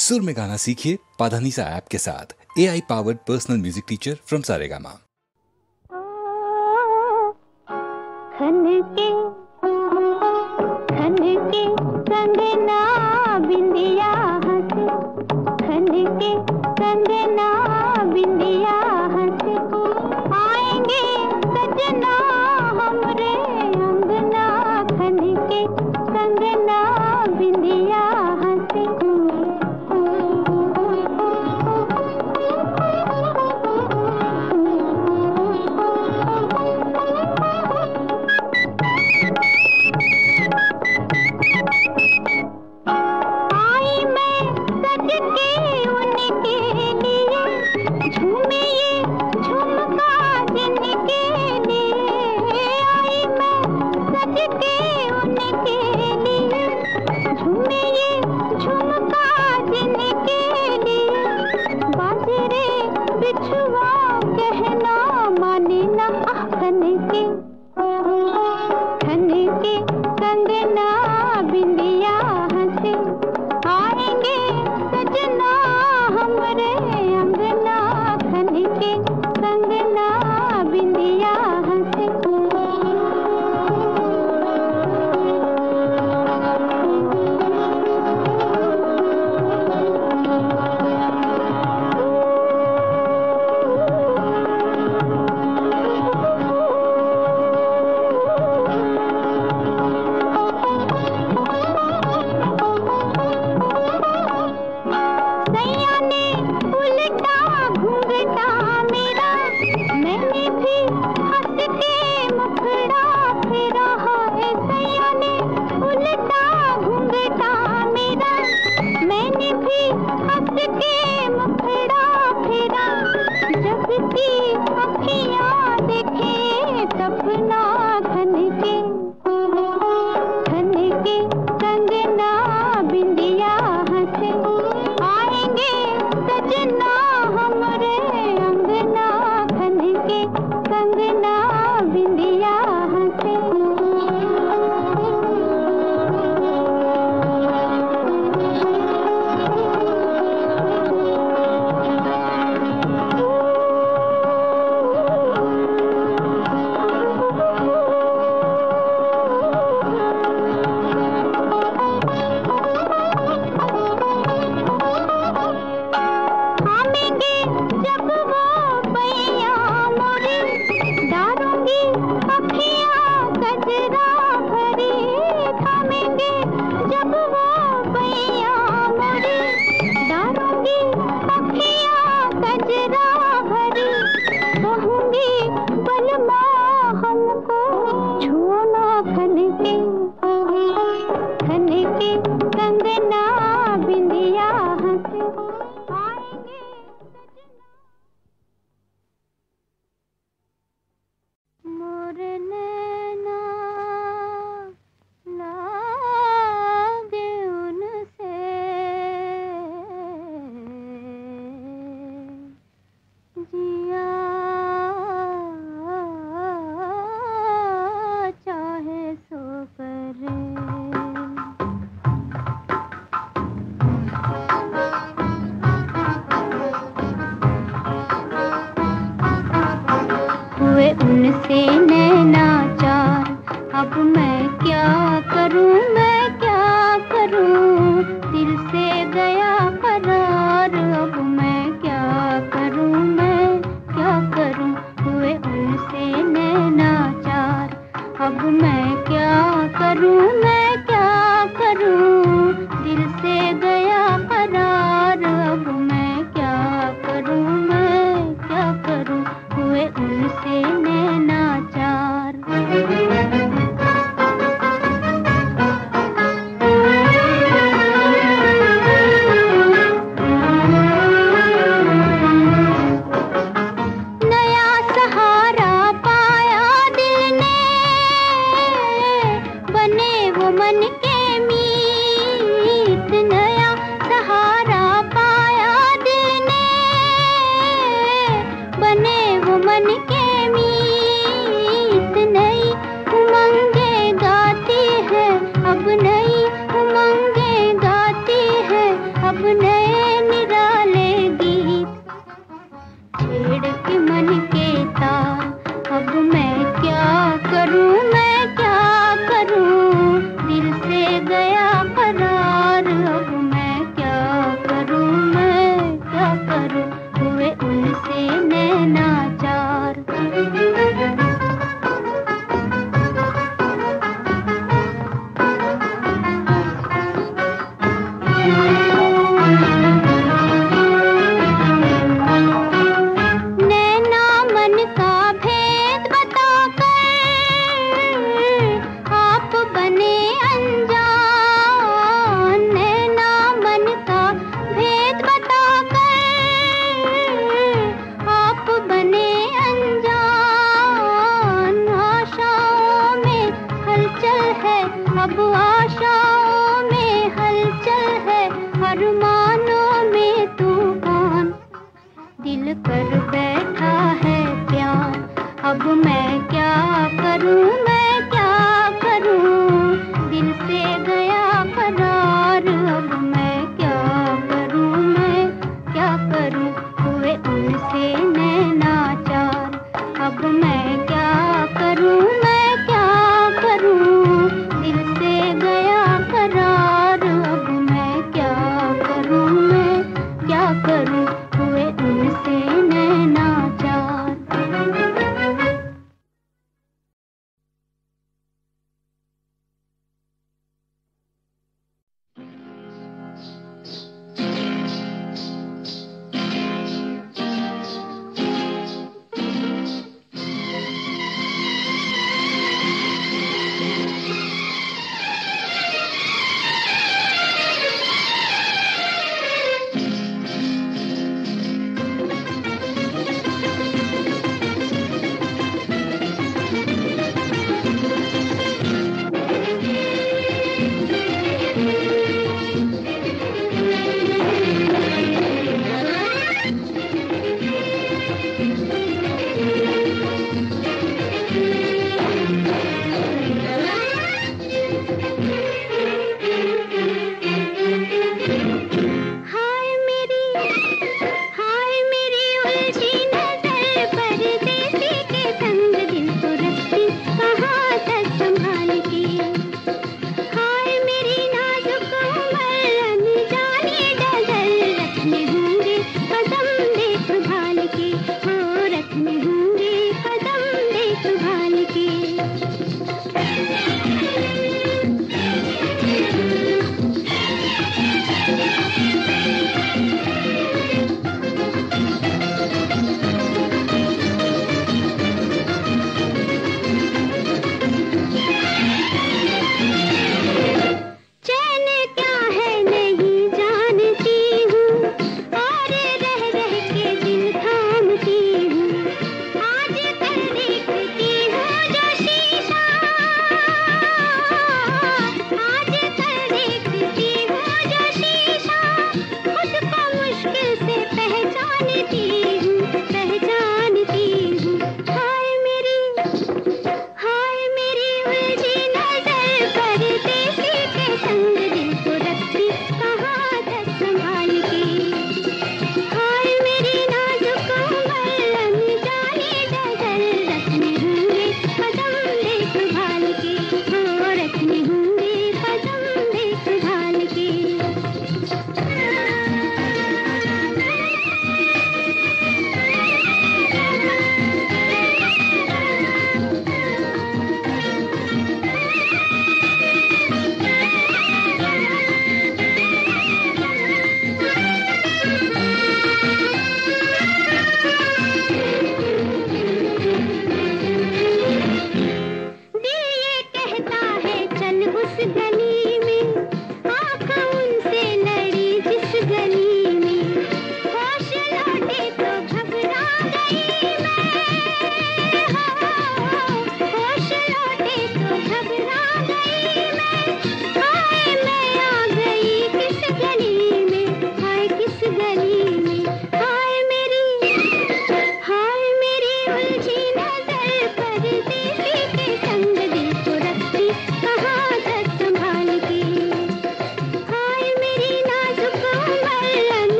सुर में गाना सीखिए पाधानीसा ऐप के साथ। AI powered personal music teacher from Saregama. कंगना बिंदिया हंसे, खनके कंगना बिंदिया हंसे, आएंगे सजना हमरे अंगना, खनके कंगना बिंदिया हंसे। उनसे नैना चार, अब मैं क्या करूं, मैं क्या करूं, दिल से गया करार, अब मैं क्या करूं, मैं क्या करूं, हुए उनसे नैना चार, अब मैं क्या करूं, मैं क्या करूं, दिल से गया करार, अब मैं क्या करूं, मैं क्या करूं, हुए उनसे नैना चार। नया सहारा पाया दिल ने, बने वो मन के मीत, नया सहारा पाया दिल ने, बने वो मन के मीत, नई उमंगे गाती है अब, नई उमंगे गाती है अब, नए कर बैठा है प्यार। अब मैं क्या करूं, मैं क्या करूं, दिल से गया करार। अब मैं क्या करूं, मैं क्या करूं, हुए उनसे नैनाचार। अब मैं क्या करूं, मैं क्या करूं, दिल से गया करार। अब मैं क्या करूं, मैं क्या करूं, हुए उनसे नैना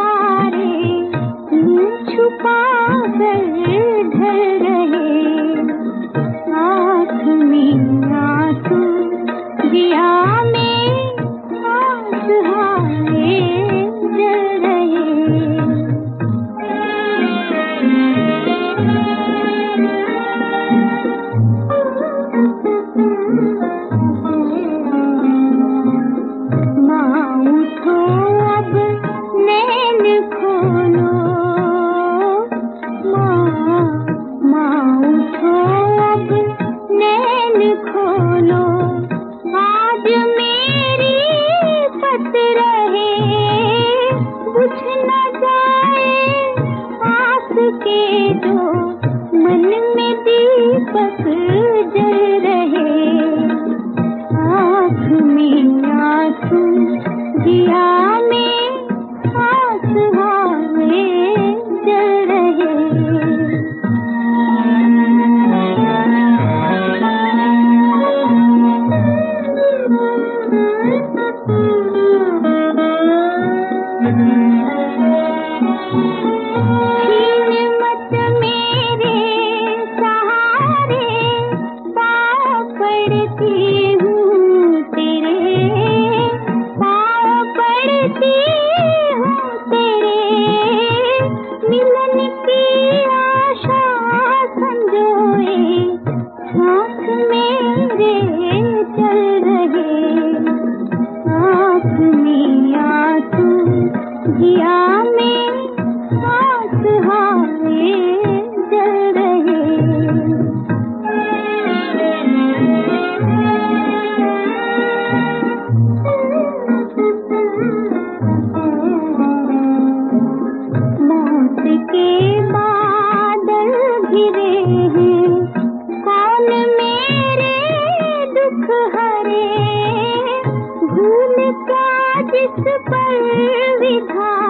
तारे छुपा कर ढल रहे, आँख में आंसू जिया में आस हारे जल रहे। माँ उठो अब नैन खोलो, माँ उठो अब नैन खोलो, आज मेरी पत रहे बुझ न जाए आस के जो मन में दीपक जल रहे, आँख में आंसू जिया में आस हारे जल रहे। छीन मत मेरे सहारे, पाँव पड़ती हूँ तेरे, पाँव पड़ती हूँ तेरे, मिलन की आशा संजोए सांस मेरे चल रहे, आँख में आंसू जिया में आस हारे जल रहे। मौत के बादल घिरे हैं, कौन मेरे दुख हरे, भूल क्या जिस पर विधाता